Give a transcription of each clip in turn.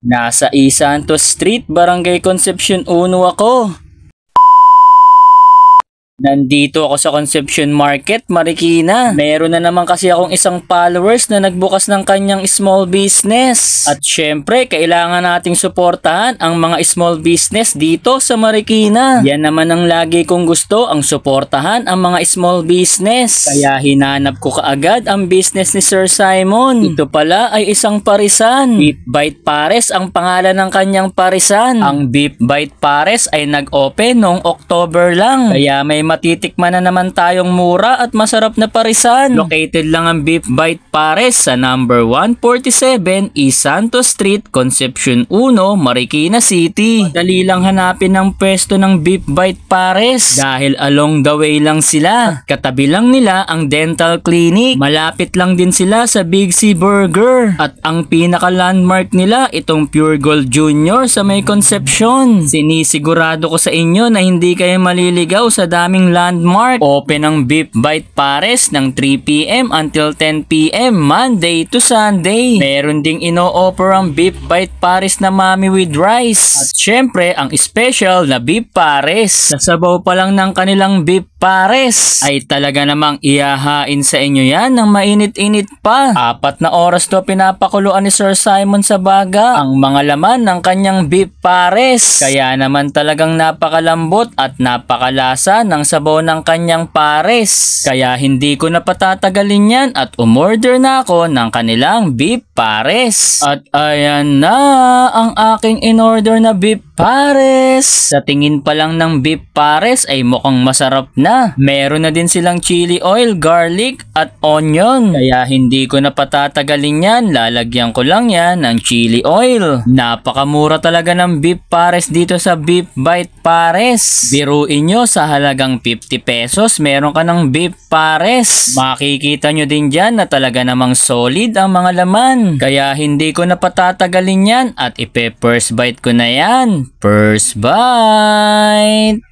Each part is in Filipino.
Nasa E. Santos Street, Barangay Concepcion 1 ako. Nandito ako sa Concepcion Market, Marikina. Meron na naman kasi akong isang followers na nagbukas ng kanyang small business. At syempre, kailangan nating suportahan ang mga small business dito sa Marikina. Yan naman ang lagi kong gusto, ang suportahan ang mga small business. Kaya hinanap ko kaagad ang business ni Sir Simon. Ito pala ay isang parisan. Beef Bite Pares ang pangalan ng kanyang parisan. Ang Beef Bite Pares ay nag-open noong October lang. Kaya may matitikman na naman tayong mura at masarap na parisan. Located lang ang Beef Bite Pares sa number 147 E. Santos Street, Concepcion 1, Marikina City. Madali lang hanapin ang pwesto ng Beef Bite Pares dahil along the way lang sila. Katabi lang nila ang dental clinic. Malapit lang din sila sa Big C Burger. At ang pinaka landmark nila itong Pure Gold Junior sa may Concepcion. Sinisigurado ko sa inyo na hindi kayo maliligaw sa daming landmark. Open ang Beef Bite Pares ng 3 PM until 10 PM Monday to Sunday. Meron ding ino-offer ang Beef Bite Pares na mami with rice. At syempre ang special na Beef Pares. Sa sabaw pa lang ng kanilang Beef Pares ay talaga namang ihahain sa inyo yan ng mainit-init pa. 4 na oras to pinapakuluan ni Sir Simon sa baga ang mga laman ng kanyang Beef Pares. Kaya naman talagang napakalambot at napakalasa ng sabaw ng kanyang pares. Kaya hindi ko na patatagalin yan at umorder na ako ng kanilang Beef Pares. At ayan na ang aking in-order na Beef Pares. Sa tingin pa lang ng Beef Pares ay mukhang masarap na. Meron na din silang chili oil, garlic at onion. Kaya hindi ko na patatagalin yan. Lalagyan ko lang yan ng chili oil. Napakamura talaga ng Beef Pares dito sa Beef Bite Pares. Biruin nyo sa halagang 50 pesos meron ka ng Beef Pares. Makikita nyo din dyan na talaga namang solid ang mga laman. Kaya hindi ko na patatagalin yan at ipe-first bite ko na yan. First bite!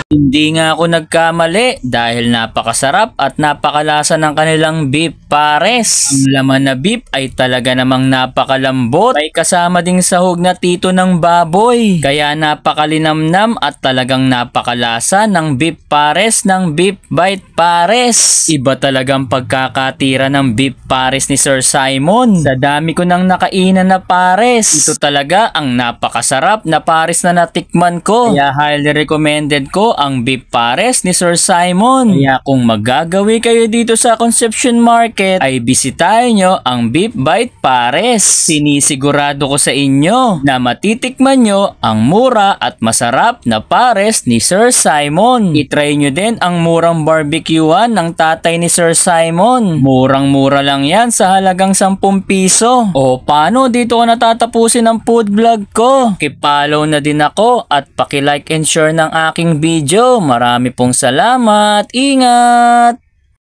Hindi nga ako nagkamali dahil napakasarap at napakalasa ng kanilang Beef Pares. Ang laman na beef ay talaga namang napakalambot. May kasama ding sahog na tito ng baboy. Kaya napakalinamnam at talagang napakalasa ng Beef Pares ng Beef Bite Pares. Iba talagang pagkakatira ng Beef Pares ni Sir Simon. Sa dami ko nang nakainan na pares, ito talaga ang napakasarap na pares na natikman ko. Kaya highly recommended ko ang Beef Pares ni Sir Simon. Kaya kung magagawi kayo dito sa Concepcion Market ay bisitahin nyo ang Beef Bite Pares. Sinisigurado ko sa inyo na matitikman nyo ang mura at masarap na pares ni Sir Simon. I-try nyo din ang murang barbecuean ng tatay ni Sir Simon. Murang-mura lang yan sa halagang 10 piso. O paano dito ko natatapusin ang food vlog ko? Kipollow na din ako at paki-like and share ng aking video. Marami pong salamat. Ingat!